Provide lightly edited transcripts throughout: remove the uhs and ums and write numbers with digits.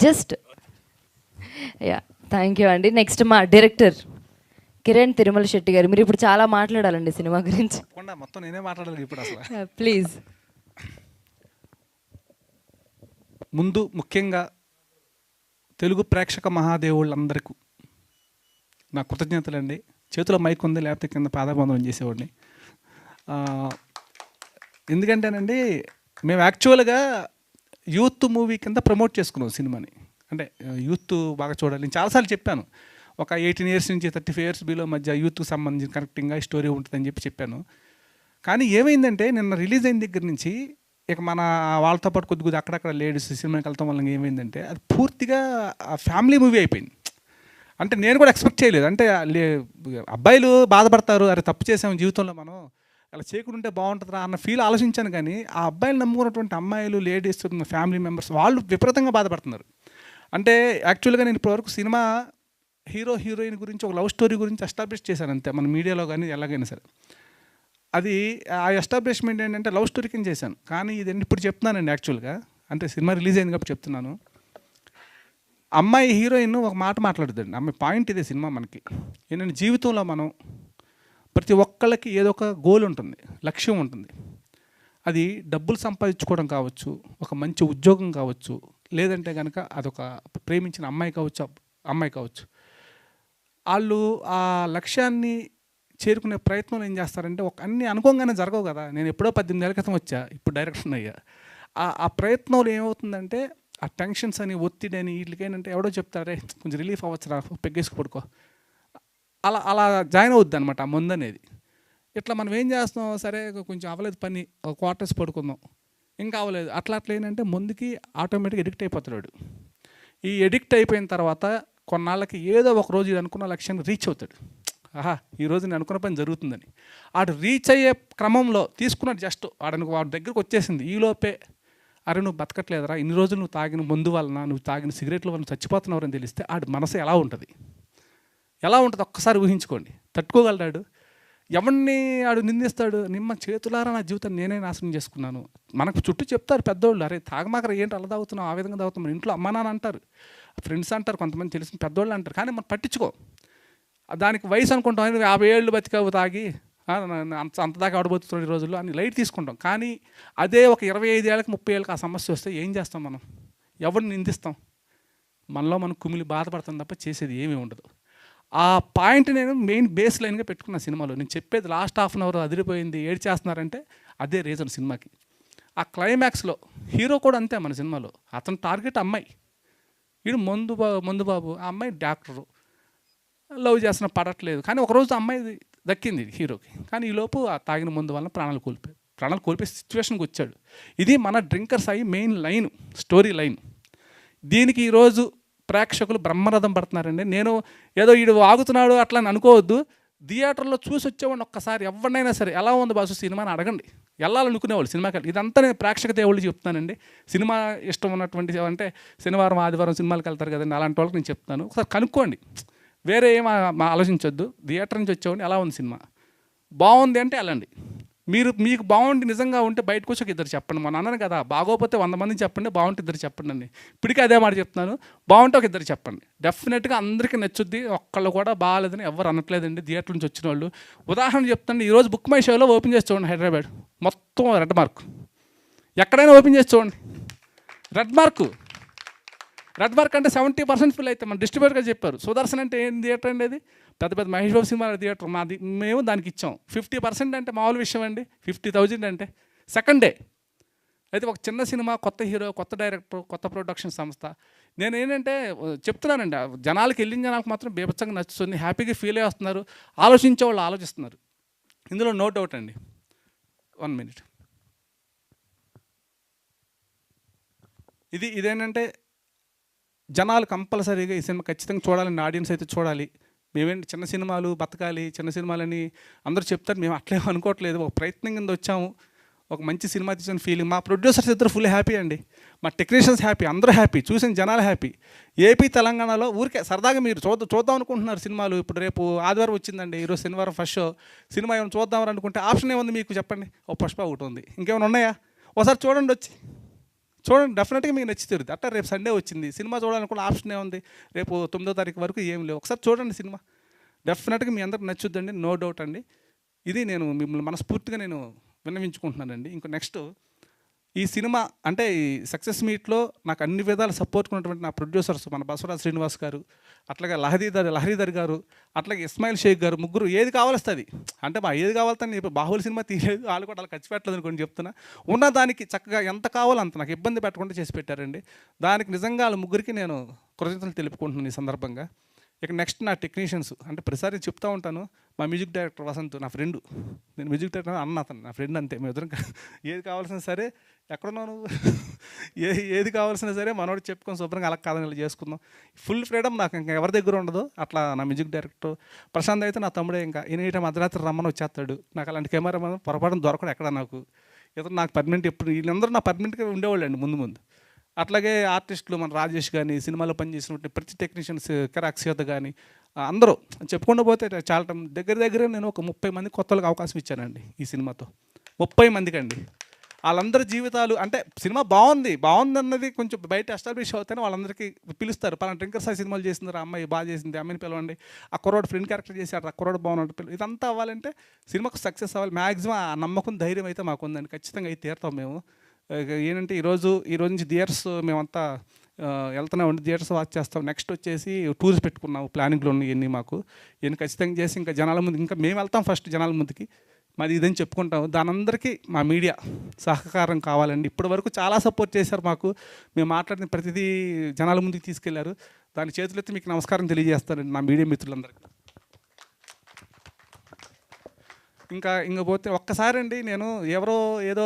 Just yeah, thank you అండి. Next మా director Kiran Tirumala Shetty గారు, మీరు ఇప్పుడు చాలా మాట్లాడాలండి సినిమా గురించి. మొత్తం నేనే మాట్లాడాలి ఇప్పుడు అసలు. ప్లీజ్. ముందు ముఖ్యంగా తెలుగు ప్రేక్షక మహాదేవుళ్ళందరికీ నా కృతజ్ఞతలండి. చేతిలో మైక్ ఉంది, లేకపోతే కింద పాదాబంధనం చేసేవాడిని. ఎందుకంటేనండి, మేము యాక్చువల్గా యూత్ మూవీ కింద ప్రమోట్ చేసుకున్నాం సినిమాని. అంటే యూత్ బాగా చూడాలి. నేను చాలాసార్లు చెప్పాను, ఒక 18 years నుంచి 35 years బిలో మధ్య యూత్కి సంబంధించిన కనెక్టింగ్గా స్టోరీ ఉంటుందని చెప్పాను. కానీ ఏమైందంటే, నిన్న రిలీజ్ అయిన దగ్గర నుంచి ఇక మన వాళ్ళతో పాటు కొద్ది అక్కడక్కడ లేడీస్ సినిమాకి వెళ్తాం వల్ల ఏమైందంటే, అది పూర్తిగా ఫ్యామిలీ మూవీ అయిపోయింది. అంటే నేను కూడా ఎక్స్పెక్ట్ చేయలేదు. అంటే అబ్బాయిలు బాధపడతారు, అరే తప్పు చేసాము జీవితంలో, మనం అలా చేయకుంటే బాగుంటుందా అన్న ఫీల్ ఆలోచించాను. కానీ ఆ అబ్బాయిలు నమ్ముకున్నటువంటి అమ్మాయిలు, లేడీస్, ఫ్యామిలీ మెంబర్స్ వాళ్ళు విపరీతంగా బాధపడుతున్నారు. అంటే యాక్చువల్గా నేను ఇప్పటివరకు సినిమా హీరో హీరోయిన్ గురించి ఒక లవ్ స్టోరీ గురించి ఎస్టాబ్లిష్ చేశాను అంతే, మన మీడియాలో కానీ ఎలాగైనా సరే. అది ఆ ఎస్టాబ్లిష్మెంట్ ఏంటంటే లవ్ స్టోరీ కింద చేశాను. కానీ ఇది ఇప్పుడు చెప్తున్నానండి, యాక్చువల్గా అంటే సినిమా రిలీజ్ అయింది కాబట్టి చెప్తున్నాను. అమ్మాయి హీరోయిన్ ఒక మాట మాట్లాడుతుందండి. అమ్మాయి పాయింట్ ఇదే సినిమా మనకి ఏంటంటే, జీవితంలో మనం ప్రతి ఒక్కళ్ళకి ఏదో ఒక గోల్ ఉంటుంది, లక్ష్యం ఉంటుంది. అది డబ్బులు సంపాదించుకోవడం కావచ్చు, ఒక మంచి ఉద్యోగం కావచ్చు, లేదంటే కనుక అదొక ప్రేమించిన అమ్మాయి కావచ్చు. వాళ్ళు ఆ లక్ష్యాన్ని చేరుకునే ప్రయత్నంలో ఏం చేస్తారంటే, అన్నీ అనుకోగానే జరగవు కదా. నేను ఎప్పుడో 18 ఏళ్ళ క్రితం వచ్చా, ఇప్పుడు డైరెక్షన్ అయ్యా. ఆ ప్రయత్నంలో ఏమవుతుందంటే, ఆ టెన్షన్స్ అని, ఒత్తిడి అని, వీటికేంటంటే ఎవడో చెప్తారే కొంచెం రిలీఫ్ అవ్వచ్చురా, పెగ్గేసుకు పడుకో, అలా అలా జాయిన్ అవుద్ది అనమాట ఆ ముందు అనేది. ఇట్లా మనం ఏం చేస్తాం, సరే కొంచెం అవ్వలేదు పని, ఒక క్వార్టర్స్ పడుకుందాం, ఇంకా అవ్వలేదు, అట్లా ఏంటంటే ముందుకి ఆటోమేటిక్గా ఎడిక్ట్ అయిపోతాడు. ఈ ఎడిక్ట్ అయిపోయిన తర్వాత కొన్నాళ్ళకి ఏదో ఒక రోజు ఇది అనుకున్న లక్ష్యాన్ని రీచ్ అవుతాడు. ఈరోజు నేను అనుకున్న పని జరుగుతుందని. ఆడు రీచ్ అయ్యే క్రమంలో తీసుకున్నాడు, జస్ట్ వాడి దగ్గరకు వచ్చేసింది. ఈలోపే అరే నువ్వు బతకట్లేదురా, ఇన్ని రోజులు నువ్వు తాగిన మందు వలన, నువ్వు తాగిన సిగరెట్ల వలన చచ్చిపోతున్నావు అని తెలిస్తే ఆడు మనసు ఎలా ఉంటుంది ఒక్కసారి ఊహించుకోండి. తట్టుకోగలడాడు? ఎవరిని ఆడు నిందిస్తాడు? నిమ్మ చేతులారా నా జీవితాన్ని నేనే నాశనం చేసుకున్నాను. మనకు చుట్టూ చెప్తారు పెద్దోళ్ళు, అరే తాగమాకర ఏంటి అలా తాగుతున్నావు, ఆ విధంగా తాగుతున్నాం. ఇంట్లో అమ్మ నాన్న అంటారు, ఫ్రెండ్స్ అంటారు, కొంతమంది తెలిసిన పెద్దోళ్ళు అంటారు. కానీ మనం పట్టించుకో. దానికి వయసు అనుకుంటాం, 50 ఏళ్ళు బతికావు తాగి, అంతదాకా ఆడబోతున్నాడు ఈ రోజుల్లో అని లైట్ తీసుకుంటాం. కానీ అదే ఒక 25 ఏళ్ళకి 30 ఏళ్ళకి ఆ సమస్య వస్తే ఏం చేస్తాం మనం? ఎవరిని నిందిస్తాం? మనలో మనం కుమిలి బాధపడతాం తప్ప చేసేది ఏమీ ఉండదు. ఆ పాయింట్ నేను మెయిన్ బేస్ లైన్గా పెట్టుకున్న సినిమాలో. నేను చెప్పేది లాస్ట్ హాఫ్ అన్ అవర్ అదిరిపోయింది, ఏడ్ చేస్తున్నారంటే అదే రీజన్ సినిమాకి. ఆ క్లైమాక్స్లో హీరో కూడా అంతే మన సినిమాలో. అతను టార్గెట్ అమ్మాయి, వీడు మందు బాబు, ఆ అమ్మాయి డాక్టరు, లవ్ చేస్తున్న పడట్లేదు. కానీ ఒకరోజు అమ్మాయి దక్కింది హీరోకి. కానీ ఈలోపు ఆ తాగిన మందు వల్ల ప్రాణాలు కోల్పోయే సిచ్యువేషన్కి వచ్చాడు. ఇది మన డ్రింకర్స్ అయ్యి మెయిన్ లైన్, స్టోరీ లైన్. దీనికి ఈరోజు ప్రేక్షకులు బ్రహ్మరథం పడుతున్నారండి. నేను ఏదో వీడు వాగుతున్నాడు అట్లా అని అనుకోవద్దు. థియేటర్లో చూసి వచ్చేవాడిని ఒక్కసారి ఎవరినైనా సరే ఎలా ఉంది బాసు సినిమా అని అడగండి. వెళ్ళాలనుకునేవాళ్ళు సినిమాకి. ఇదంతా నేను ప్రేక్షక దేవుళ్ళు చెప్తానండి. సినిమా ఇష్టం ఉన్నటువంటి అంటే శనివారం ఆదివారం సినిమాలకు వెళ్తారు కదండి, అలాంటి వాళ్ళకి నేను చెప్తాను, ఒకసారి కనుక్కోండి. వేరే ఏం ఆలోచించొద్దు. థియేటర్ నుంచి వచ్చేవాడిని ఎలా ఉంది సినిమా, బాగుంది అంటే వెళ్ళండి. మీకు బాగుండి నిజంగా ఉంటే బయటకు వచ్చి ఒక ఇద్దరు చెప్పండి. మన అన్నాను కదా, బాగోపోతే 100 మందికి చెప్పండి, బాగుంటే ఇద్దరు చెప్పండి అండి. ఇప్పటికీ అదే మాట చెప్తున్నాను, బాగుంటే ఒక ఇద్దరు చెప్పండి. డెఫినెట్గా అందరికీ నచ్చుద్ది. ఒక్కళ్ళు కూడా బాగాలేదని ఎవరు అనట్లేదండి థియేటర్ నుంచి వచ్చిన వాళ్ళు. ఉదాహరణ చెప్తాను, ఈరోజు బుక్ మై షోలో ఓపెన్ చేసి చూడండి, హైదరాబాద్ మొత్తం రెడ్ మార్క్. ఎక్కడైనా ఓపెన్ చేసి చూడండి, రెడ్ మార్క్ అంటే 70% ఫిల్ అయితే మన డిస్ట్రిబ్యూటర్గా చెప్పారు. సుదర్శన్ అంటే ఏం థియేటర్ అండి, అది పెద్ద మహేష్ బాబు సినిమా థియేటర్ మాది, మేము దానికి ఇచ్చాం. 50% అంటే మామూలు విషయం అండి. 50,000 అంటే సెకండ్ డే. అయితే ఒక చిన్న సినిమా, కొత్త హీరో, కొత్త డైరెక్టర్, కొత్త ప్రొడక్షన్ సంస్థ. నేను ఏంటంటే చెప్తున్నానండి, జనాలకి వెళ్ళిన జనాలకు మాత్రం బీభత్సంగా నచ్చుతుంది, హ్యాపీగా ఫీల్ అయ్యి వస్తున్నారు, ఆలోచించే వాళ్ళు ఆలోచిస్తున్నారు. ఇందులో నో డౌట్ అండి. 1 minute. ఇదేంటంటే జనాలు కంపల్సరీగా ఈ సినిమా ఖచ్చితంగా చూడాలని, ఆడియన్స్ అయితే చూడాలి. మేమేంటి చిన్న సినిమాలు బతకాలి, చిన్న సినిమాలని అందరూ చెప్తారు, మేము అట్లే అనుకోవట్లేదు. ఒక ప్రయత్నం కింద వచ్చాము, ఒక మంచి సినిమా తీసిన ఫీలింగ్. మా ప్రొడ్యూసర్స్ ఇద్దరు ఫుల్ హ్యాపీ అండి, మా టెక్నీషియన్స్ హ్యాపీ, అందరూ హ్యాపీ, చూసిన జనాలు హ్యాపీ. ఏపీ తెలంగాణలో ఊరికే సరదాగా మీరు చూద్దాం అనుకుంటున్నారు సినిమాలు. ఇప్పుడు రేపు ఆదివారం వచ్చిందండి, ఈరోజు శనివారం ఫస్ట్ షో. సినిమా ఏమైనా చూద్దామని అనుకుంటే ఆప్షన్ ఏముంది మీకు చెప్పండి? ఓ పుష్ప ఒకటి ఉంది, ఇంకేమైనా ఉన్నాయా? ఒకసారి చూడండి, వచ్చి చూడండి, డెఫినెట్గా మీకు నచ్చి తీరుద్ది. అట్లా రేపు సండే వచ్చింది, సినిమా చూడాలనుకున్న ఆప్షన్ ఏముంది, రేపు 9వ తారీఖు వరకు ఏం లేవు. ఒకసారి చూడండి సినిమా, డెఫినెట్గా మీ అందరికి నచ్చుద్దండి, నో డౌట్ అండి. ఇది నేను మిమ్మల్ని మనస్ఫూర్తిగా నేను విన్నవించుకుంటున్నానండి. ఇంకో నెక్స్ట్ ఈ సినిమా అంటే ఈ సక్సెస్ మీట్లో నాకు అన్ని విధాలు సపోర్ట్ ఉన్నటువంటి నా ప్రొడ్యూసర్స్, మన బసవరాజ్ శ్రీనివాస్ గారు, అట్లాగే లహరీధర్ గారు, అట్లాగే ఇస్మాయిల్ షేక్ గారు, ముగ్గురు ఏది కావాల్స్తుంది అంటే మా ఏది కావాలని ఇప్పుడు బాహుబలి సినిమా తీయలేదు, వాళ్ళు కూడా అలా ఖర్చు పెట్టలేదు అనుకోండి చెప్తున్నా. ఉన్నదానికి చక్కగా ఎంత కావాలో అంత నాకు ఇబ్బంది పెట్టకుండా చేసి పెట్టారండి. దానికి నిజంగా వాళ్ళ ముగ్గురికి నేను కృతజ్ఞతలు తెలుపుకుంటున్నాను ఈ సందర్భంగా. ఇక నెక్స్ట్ నా టెక్నీషియన్స్ అంటే ప్రతిసారి చెప్తూ ఉంటాను, మా మ్యూజిక్ డైరెక్టర్ వసంత్ నా ఫ్రెండ్, నేను మ్యూజిక్ డైరెక్టర్ అన్న అతను నా ఫ్రెండ్ అంతే. మేము ఇద్దరం ఏది కావాల్సిన సరే, ఎక్కడున్నావు నువ్వు, ఏది కావాల్సిన సరే మనోడు చెప్పుకొని శుభ్రంగా అలా కాదని ఇలా చేసుకుందాం. ఫుల్ ఫ్రీడమ్ నాకు ఇంకా ఎవరి దగ్గర ఉండదు. అట్లా నా మ్యూజిక్ డైరెక్టర్ ప్రశాంత్ అయితే నా తమ్ముడే, ఇంకా ఎనీ టైం అర్ధరాత్రి రమ్మని వచ్చేస్తాడు. నాకు అలాంటి కెమెరా పొరపాటున దొరకడు ఎక్కడ నాకు. ఇతను నాకు పర్మనెంట్, ఎప్పుడు వీళ్ళందరూ నా పర్మనెంట్గా ఉండేవాళ్ళు అండి ముందు. అట్లాగే ఆర్టిస్టులు మన రాజేష్ కానీ, సినిమాలో పనిచేసినటువంటి ప్రతి టెక్నీషియన్స్, కిరాక్సియత కానీ అందరూ చెప్పుకుండా పోతే చాలా దగ్గర నేను ఒక 30 మంది కొత్త వాళ్ళకి అవకాశం ఇచ్చానండి ఈ సినిమాతో. 30 మందికి అండి. వాళ్ళందరి జీవితాలు అంటే సినిమా బాగుంది అన్నది కొంచెం బయట ఎస్టాబ్లిష్ అవుతానే వాళ్ళందరికీ పిలుస్తారు. పలానా డ్రింకర్ సాయి సినిమాలు చేసింది, అమ్మాయి బాగా చేసింది, అమ్మాయిని పిలవండి, ఆ కుర్రోడు ఫ్రెండ్ క్యారెక్టర్ చేశాడు, ఆ కుర్రోడు బాగున్నాడు, ఇదంతా అవ్వాలంటే సినిమాకు సక్సెస్ అవ్వాలి. మ్యాక్సిమం ఆ నమ్మకం, ధైర్యం అయితే మాకు ఉందండి. ఖచ్చితంగా అయితే తీరుతాం మేము. ఏంటంటే ఈరోజు నుంచి థియేటర్స్ మేమంతా వెళ్తున్నామండి, థియేటర్స్ వాచ్ చేస్తాం. నెక్స్ట్ వచ్చేసి టూర్స్ పెట్టుకున్నాము, ప్లానింగ్లో ఉన్నాయి ఇవన్నీ మాకు. ఇవన్నీ ఖచ్చితంగా చేసి ఇంకా జనాల ముందు, ఇంకా మేము వెళ్తాం ఫస్ట్ జనాల ముందుకి, మాది ఇదని చెప్పుకుంటాం. దాని అందరికీ మా మీడియా సహకారం కావాలండి. ఇప్పటి వరకు చాలా సపోర్ట్ చేశారు మాకు. మేము మాట్లాడిన ప్రతిదీ జనాల ముందుకు తీసుకెళ్లారు. దాని చేతులెత్తి మీకు నమస్కారం తెలియజేస్తానండి నా మీడియా మిత్రులందరికీ. ఇంకా పోతే ఒక్కసారి అండి, నేను ఎవరో ఏదో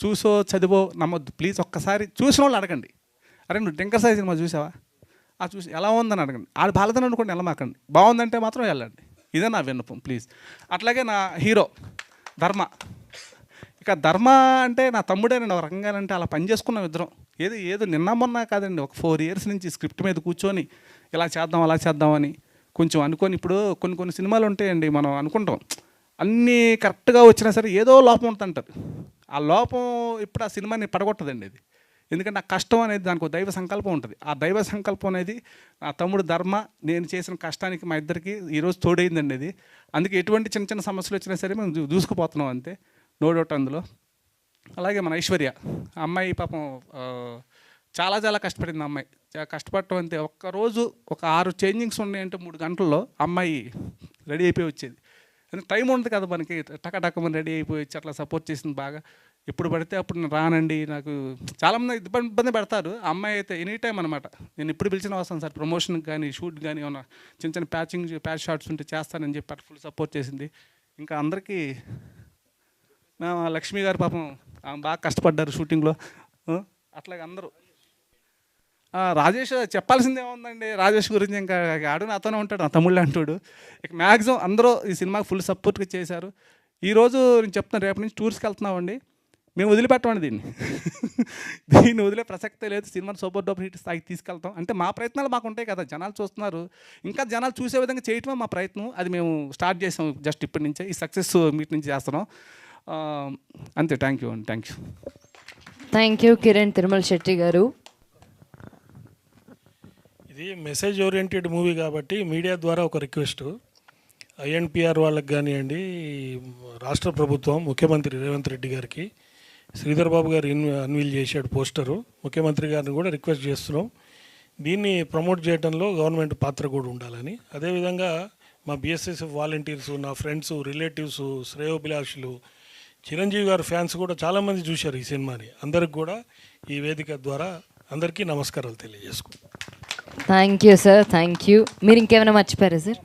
చూసో చదివో నమ్మొద్దు ప్లీజ్. ఒక్కసారి చూసిన వాళ్ళు అడగండి, అరే నువ్వు డ్రింకర్ సాయి సినిమా చూసావా, చూసి ఎలా ఉందని అడగండి. ఆడు బాలదని అనుకోండి, వెళ్ళమాకండి, బాగుందంటే మాత్రం వెళ్ళండి. ఇదే నా విన్నపం ప్లీజ్. అట్లాగే నా హీరో ధర్మ, ఇక ధర్మ అంటే నా తమ్ముడేనండి ఒక రకంగా. అంటే అలా పని చేసుకున్నాం ఇద్దరం. ఏదో నిన్న మొన్న కాదండి, ఒక 4 years నుంచి స్క్రిప్ట్ మీద కూర్చొని ఇలా చేద్దాం అలా చేద్దామని కొంచెం అనుకొని. ఇప్పుడు కొన్ని సినిమాలు ఉంటాయండి, మనం అనుకుంటాం అన్నీ కరెక్ట్గా వచ్చినా సరే ఏదో లోపం ఉంటుంటారు. ఆ లోపం ఇప్పుడు ఆ సినిమాని పడగొట్టదండి అది. ఎందుకంటే ఆ కష్టం అనేది దానికి ఒక దైవ సంకల్పం ఉంటుంది. ఆ దైవ సంకల్పం అనేది నా తమ్ముడు ధర్మ నేను చేసిన కష్టానికి మా ఇద్దరికి ఈరోజు తోడైందండి అది. అందుకే ఎటువంటి చిన్న సమస్యలు వచ్చినా సరే మేము దూసుకుపోతున్నాం అంతే, నో డౌట్ అందులో. అలాగే మన ఐశ్వర్య అమ్మాయి పాపం చాలా కష్టపడింది. అమ్మాయి కష్టపడటం అంతే. ఒక్కరోజు ఒక 6 చేంజింగ్స్ ఉన్నాయంటే 3 గంటల్లో అమ్మాయి రెడీ అయిపోయి వచ్చేది. టైం ఉంటుంది కదా మనకి, టకటకమని రెడీ అయిపోయి వచ్చి అట్లా సపోర్ట్ చేసింది బాగా. ఎప్పుడు పడితే అప్పుడు నేను రానండి, నాకు చాలామంది ఇబ్బంది పెడతారు. అమ్మాయి అయితే ఎనీ టైం అనమాట, నేను ఎప్పుడు పిలిచిన వస్తాను సార్, ప్రమోషన్కి కానీ షూట్ కానీ ఏమన్నా చిన్న ప్యాచ్ షాట్స్ ఉంటే చేస్తానని చెప్పి అట్లా ఫుల్ సపోర్ట్ చేసింది. ఇంకా అందరికీ లక్ష్మి గారు పాపం బాగా కష్టపడ్డారు షూటింగ్లో. అట్లాగే అందరూ రాజేష్ చెప్పాల్సిందే ఉందండి. రాజేష్ గురించి ఇంకా ఆడు నాతోనే ఉంటాడు, నా తమ్ముళ్ళు అంటాడు. ఇక మ్యాక్సిమం అందరూ ఈ సినిమాకి ఫుల్ సపోర్ట్గా చేశారు. ఈరోజు నేను చెప్తాను, రేపటి నుంచి టూర్స్కి వెళ్తున్నామండి. మేము వదిలిపెట్టమండి దీన్ని వదిలే ప్రసక్తే లేదు. సినిమాని సూపర్ డూపర్ హిట్ స్థాయికి తీసుకెళ్తాం. అంటే మా ప్రయత్నాలు మాకు ఉంటాయి కదా, జనాలు చూస్తున్నారు, ఇంకా జనాలు చూసే విధంగా చేయటమే మా ప్రయత్నం. అది మేము స్టార్ట్ చేసాం జస్ట్ ఇప్పటి నుంచే, ఈ సక్సెస్ మీట్ నుంచి చేస్తున్నాం అంతే. థ్యాంక్ యూ అండి, థ్యాంక్ యూ కిరణ్ తిరుమల శెట్టి గారు. ఇది మెసేజ్ ఓరియంటెడ్ మూవీ కాబట్టి మీడియా ద్వారా ఒక రిక్వెస్ట్, ఐఎన్పిఆర్ వాళ్ళకి కానివ్వండి, రాష్ట్ర ప్రభుత్వం ముఖ్యమంత్రి రేవంత్ రెడ్డి గారికి శ్రీధర్ బాబు గారు అన్వీల్ చేశాడు పోస్టరు. ముఖ్యమంత్రి గారిని కూడా రిక్వెస్ట్ చేస్తున్నాం, దీన్ని ప్రమోట్ చేయడంలో గవర్నమెంట్ పాత్ర కూడా ఉండాలని. అదేవిధంగా మా బిఎస్ఎస్ఎఫ్ వాలంటీర్సు, నా ఫ్రెండ్స్, రిలేటివ్స్, శ్రేయోభిలాషులు, చిరంజీవి గారు ఫ్యాన్స్ కూడా చాలామంది చూశారు ఈ సినిమాని. అందరికి కూడా ఈ వేదిక ద్వారా అందరికీ నమస్కారాలు తెలియజేసుకుంటాం. Thank you sir, thank you. మీరు ఇంకేమైనా మర్చిపోయారా సార్?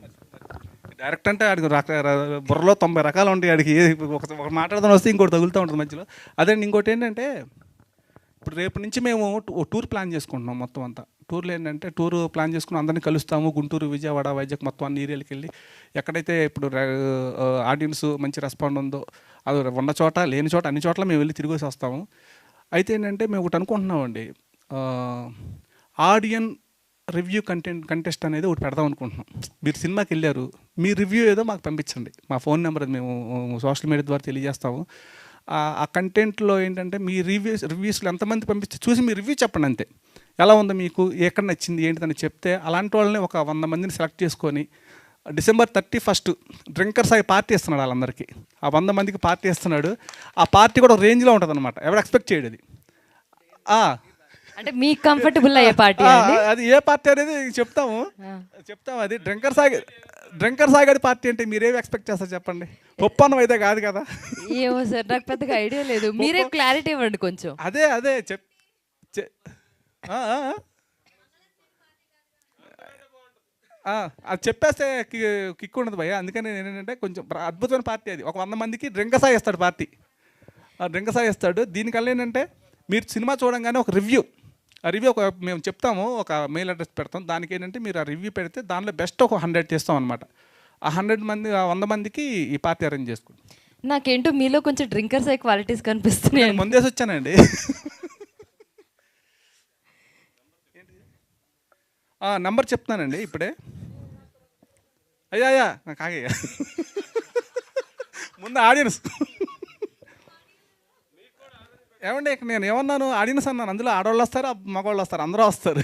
డైరెక్ట్ అంటే ఆడికి బుర్రలో 90 రకాలు ఉంటాయి. ఆడికి ఒక మాట్లాడదాం వస్తే ఇంకోటి తగులుతూ ఉంటుంది మధ్యలో. అదే ఇంకోటి ఏంటంటే, ఇప్పుడు రేపు నుంచి మేము టూర్ ప్లాన్ చేసుకుంటున్నాం మొత్తం అంతా. టూర్లో ఏంటంటే టూర్ ప్లాన్ చేసుకుని అందరినీ కలుస్తాము. గుంటూరు, విజయవాడ, వైజాగ్ మొత్తం అన్ని ఏరియాలకు వెళ్ళి ఎక్కడైతే ఇప్పుడు ఆడియన్స్ మంచి రెస్పాండ్ ఉందో, అది ఉన్న చోట లేని చోట అన్ని చోట్ల మేము వెళ్ళి తిరిగేసి వస్తాము. అయితే ఏంటంటే మేము ఒకటి అనుకుంటున్నామండి, ఆడియన్ రివ్యూ కంటెస్ట్ అనేది ఒకటి పెడదాం అనుకుంటున్నాం. మీరు సినిమాకి వెళ్ళారు, మీ రివ్యూ ఏదో మాకు పంపించండి, మా ఫోన్ నెంబర్ అది మేము సోషల్ మీడియా ద్వారా తెలియజేస్తాము. ఆ కంటెంట్లో ఏంటంటే మీ రివ్యూస్లో ఎంతమంది పంపిస్తే చూసి మీ రివ్యూ చెప్పండి అంతే. ఎలా ఉందో మీకు, ఎక్కడ నచ్చింది ఏంటిదని చెప్తే అలాంటి వాళ్ళని ఒక 100 మందిని సెలెక్ట్ చేసుకొని December 31 డ్రింకర్స్ అయ్యి పార్టీ ఇస్తున్నాడు వాళ్ళందరికీ. ఆ 100 మందికి పార్టీ ఇస్తున్నాడు. ఆ పార్టీ కూడా ఒక రేంజ్లో ఉంటుంది అనమాట, ఎవరు ఎక్స్పెక్ట్ చేయడు అది. అంటే మీకు కంఫర్టబుల్ అయ్యే పార్టీ అది ఏ పార్టీ అనేది చెప్తాము. అది డ్రింకర్స్ ఆగాడి పార్టీ అంటే మీరేమి ఎక్స్పెక్ట్ చేస్తారు చెప్పండి? ఒప్పన్నం అయితే కాదు కదా. ఏమో సార్, నాకు పెద్దగా ఐడియా లేదు, మీరే క్లారిటీ ఇవ్వండి కొంచెం. అదే అది చెప్పేస్తే కిక్ ఉండదు భయ్య. అందుకని ఏంటంటే కొంచెం అద్భుతమైన పార్టీ అది. ఒక 100 మందికి డ్రింకసాయి ఇస్తాడు పార్టీ. డ్రింకసాయి ఇస్తాడు. దీనికల్లా ఏంటంటే మీరు సినిమా చూడంగానే ఒక రివ్యూ, ఆ రివ్యూ మేము చెప్తాము, ఒక మెయిల్ అడ్రస్ పెడతాం. దానికి ఏంటంటే మీరు ఆ రివ్యూ పెడితే దానిలో బెస్ట్ ఒక 100 చేస్తాం అనమాట. ఆ 100 మందికి ఈ పార్టీ అరేంజ్ చేసుకుంటాం. నాకేంటో మీలో కొంచెం డ్రింకర్స్ అయ్యే క్వాలిటీస్ కనిపిస్తున్నాయి. ముందేసి వచ్చానండి. నంబర్ చెప్తానండి ఇప్పుడే. అయ్యా నాకు ఆగయ్యా, ముందు ఆడియన్స్. ఏమండి ఇక్కడ నేను ఏమన్నాను, ఆడియన్స్ అన్నాను. అందులో ఆడవాళ్ళు వస్తారు, మగవాళ్ళు వస్తారు, అందరూ వస్తారు.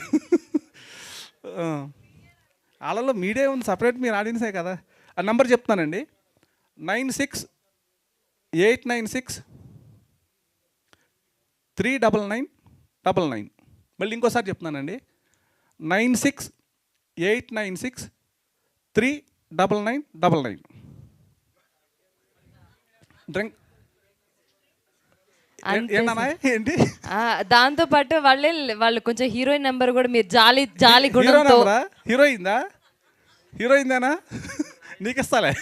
వాళ్ళలో మీడియా ఉంది సపరేట్, మీరు ఆడియన్సే కదా. ఆ నెంబర్ చెప్తానండి, 96-896-39999. మళ్ళీ ఇంకోసారి చెప్తున్నానండి, 96-896-39999. డ్రింక్ ఏంటి? దాంతో పాటు వాళ్ళు కొంచెం హీరోయిన్ నెంబర్ కూడా మీరు జాలి గుణంతో. హీరోయిందేనా? నీకు ఇస్తాలే.